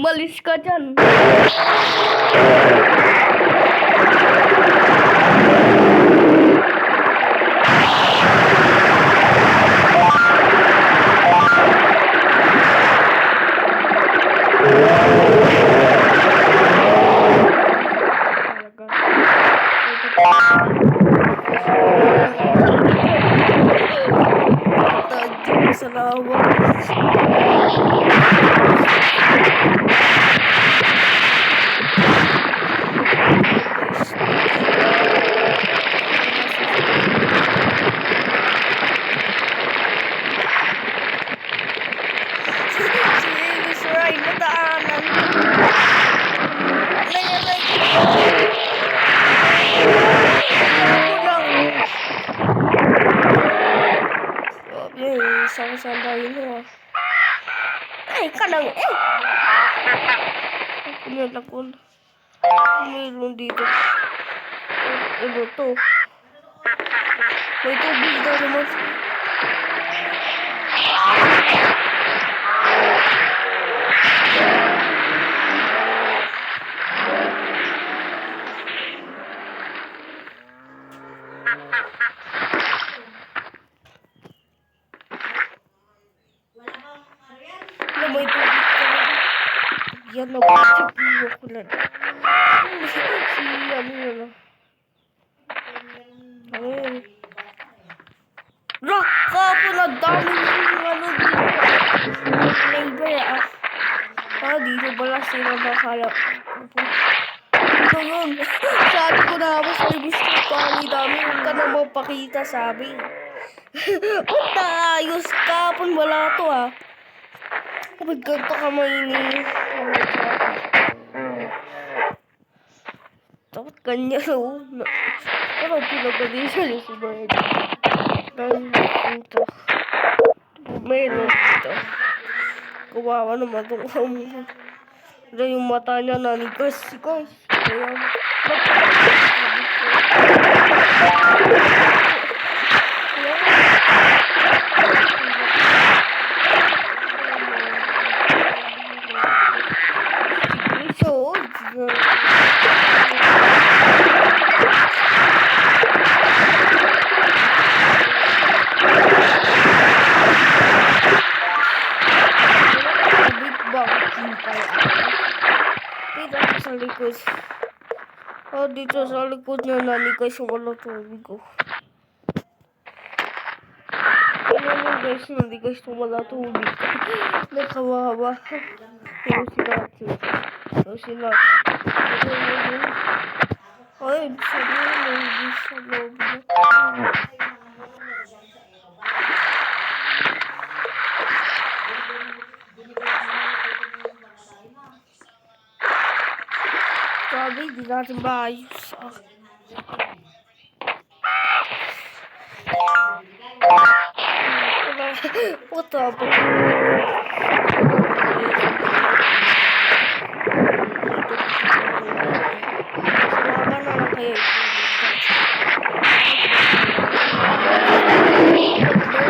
umalis ka dyan. Saan tayo mo? Ay, kanang pinalakon. Mayroon dito. Ano to? May tubig daw naman. May tubig talaga. Yan na ba? Sabihin ko lang. Si ano yun ah. Ayun. Rock! Kapon ang dami yung ano dito. Neighbor ah. Dito pala sila nakala. Ito yun. Sabi ko na ako sa gusto ko. Ang dami yung ka na mapakita sabi. Punta ayos kapon wala to ah. Kapag ganito ka maini. Dapat kanya oh. Pero pinagalisan yung subayad. Dahil dito. Meron dito. Kawawa naman itong kamuha. Dahil yung mata niya nanigas. Guys. Kaya sa likod. Dito sa likod na nanigas yung wala tubig ko. Ano guys, nanigas yung wala tubig. Nakawawa. Pero sila. Ay, sabi sa loob na. Sabi, di natin maayos. Puta po. Salamat na lang kayo.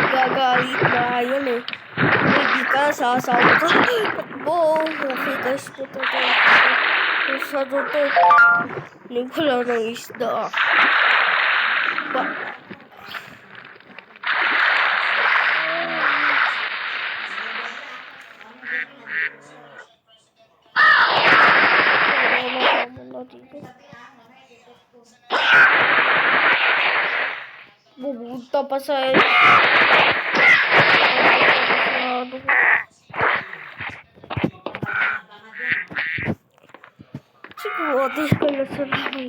Gagalit na yun eh. Hindi ka, sasawa ka. Takbo. Okay guys, puto to. Sa toto. Hindi ko lang ng isda. Pupunta pa sa siguro atis ka na sa labay.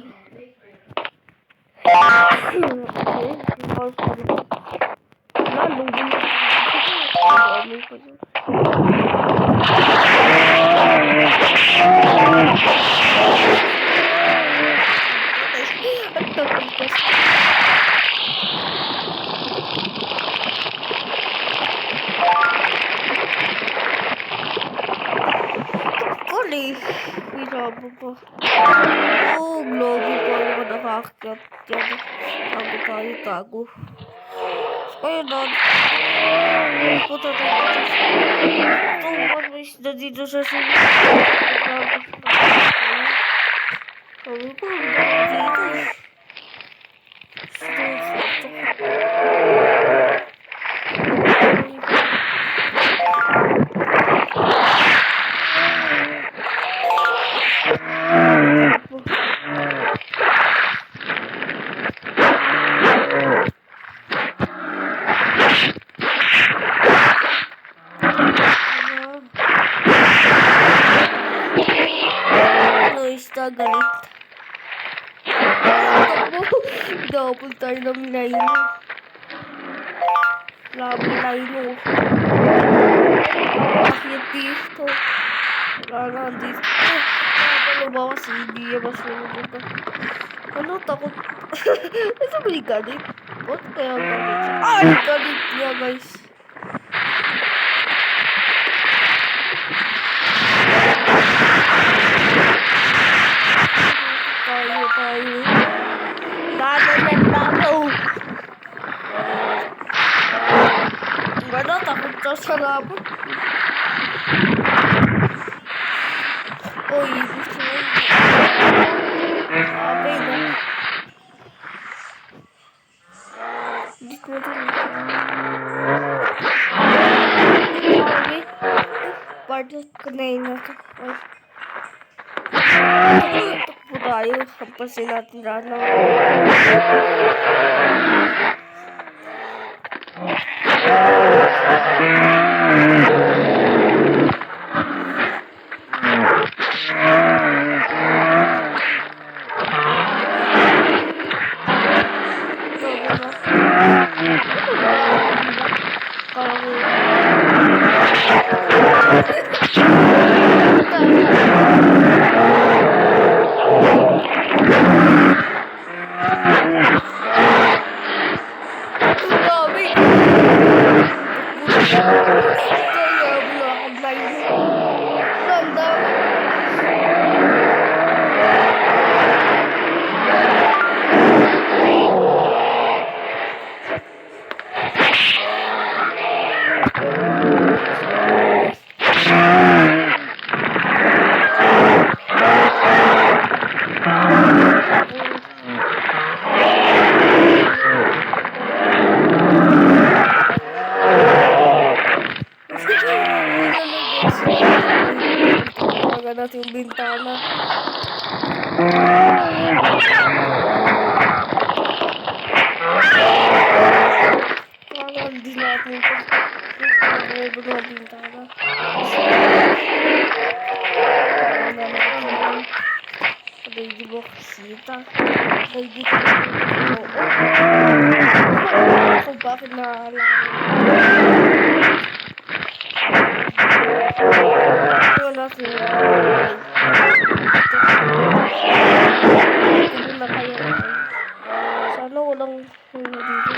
Lalong din. Dami pa yun. At tapos Kuli, pinabo pa. Oh, globe pa ako nakakakyat yan. Tago. Ayun na. Puto tayo. isda dito sa sili. Sabi ko, dito eh. Isda galit. Double tayo ng lino. Labi lino. Bakit dito? Wala na dito. Ano ba kasi hindi masunod ito? Ano takot? Ito ba yung galit? Ba't kaya galit siya? Ay! Galit niya guys. Tayo. Lalo. Ganda, takot ka sa labot. Uy, gusto mo. Sabi na. Dito na din. Sabi. Parang kanayin na ito. Takbo tayo. Hampasin natin rana. Natin yung bintana. Parang hindi natin ito. Ito yung bintana. Baby box sita. Baby box sita. Kung bakit naalala. Wala sila. Hindi na kaya. Sana walang dito.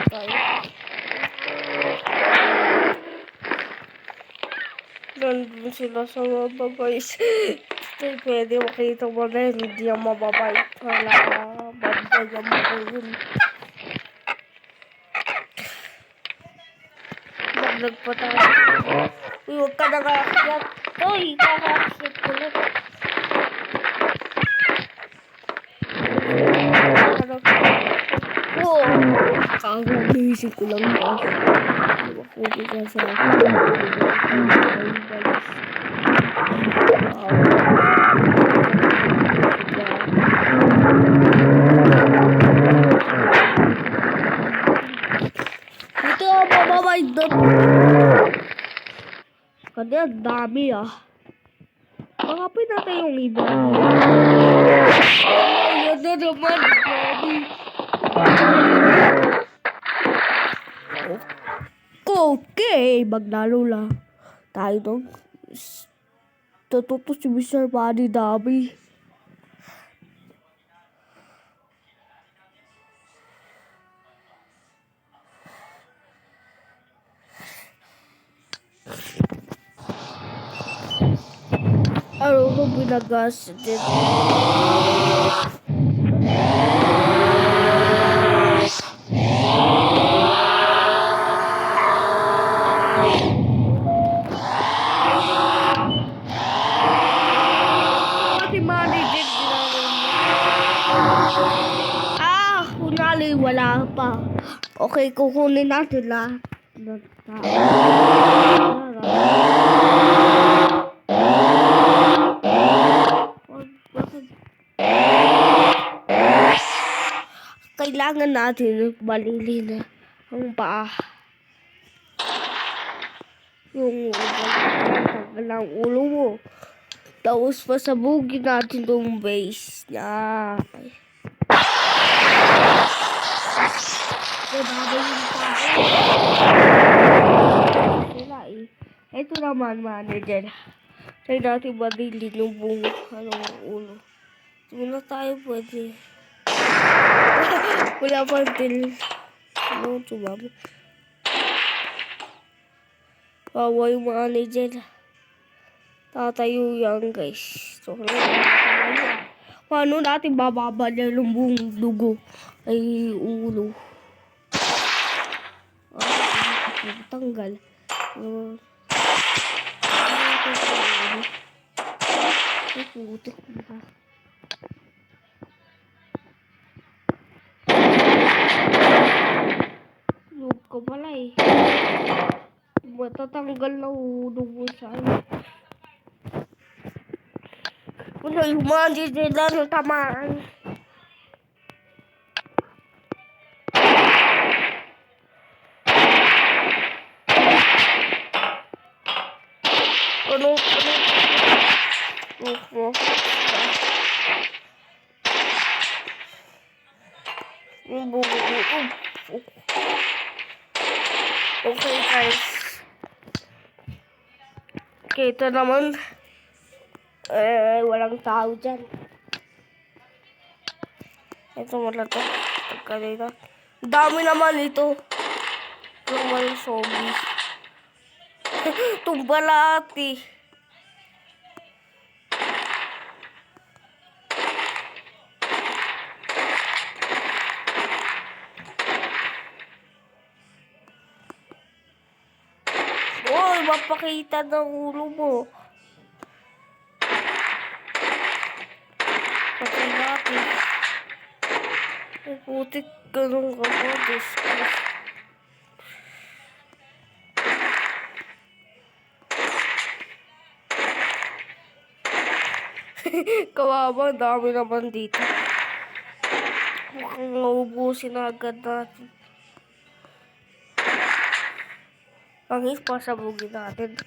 Tayo. Nandun sila sa baba guys. Pwede makita mo na yun. Hindi yan mababait. Wala ka. Bagay mo ko yun. Naglag pa tayo. Uy, huwag ka na kakakyat. Uy, kakakyat ko na. Oo. Kakagising ko lang ba? Huwag ka sa akin. Ito ang mababay doon. Kasi ang dami ah. Makapin natin yung iba. Ayan na naman. Dami. Okay. Maglalo lang. Tayo doon. Totoo si Mr. Buddy dami. Ano ko binagas din? pa. Okay, kukunin natin lahat ng tao. Kailangan natin balilin ang paa. Yung tagal ng ulo mo. Tapos pasabugin natin yung base niya. Grabe yung tao. Sila eh. Ito naman, manager. Try natin balilin yung buong ulo. Muna tayo pwede. Wala pa din. Ano, tumami. Kawa yung manager. Tatayo yan, guys. So, paano natin bababala yung buong dugo ay ulo? Tanggal. Ay, putik na. Loob ka pala eh. Matatanggal na ulo mo sa'yo. Wala yung manager na tamaan. Ano? Yung bugo. Okay, guys. Kita naman. Walang tao dyan. Ito wala to. Pagkalita. Dami naman ito. Naman yung zombie. Tumbalati. Oy, mapakita ng ulo mo. Patay natin. Ay, putik ganun ka po. Discuss. Kawawa, dami naman dito. Mukhang naubusin na agad natin. Pangis, pasabugin natin.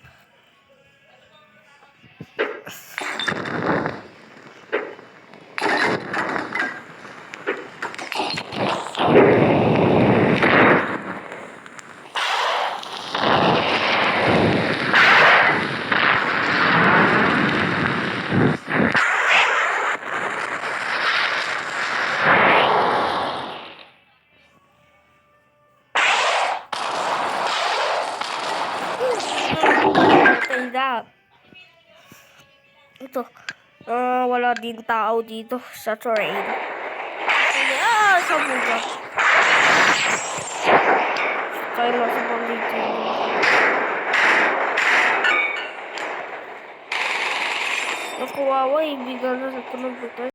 Ito, wala din tao dito sa terrain. Sa buga. Tayo na sa pang-dito. Nakuwawa, ibigay na sa tunog ito.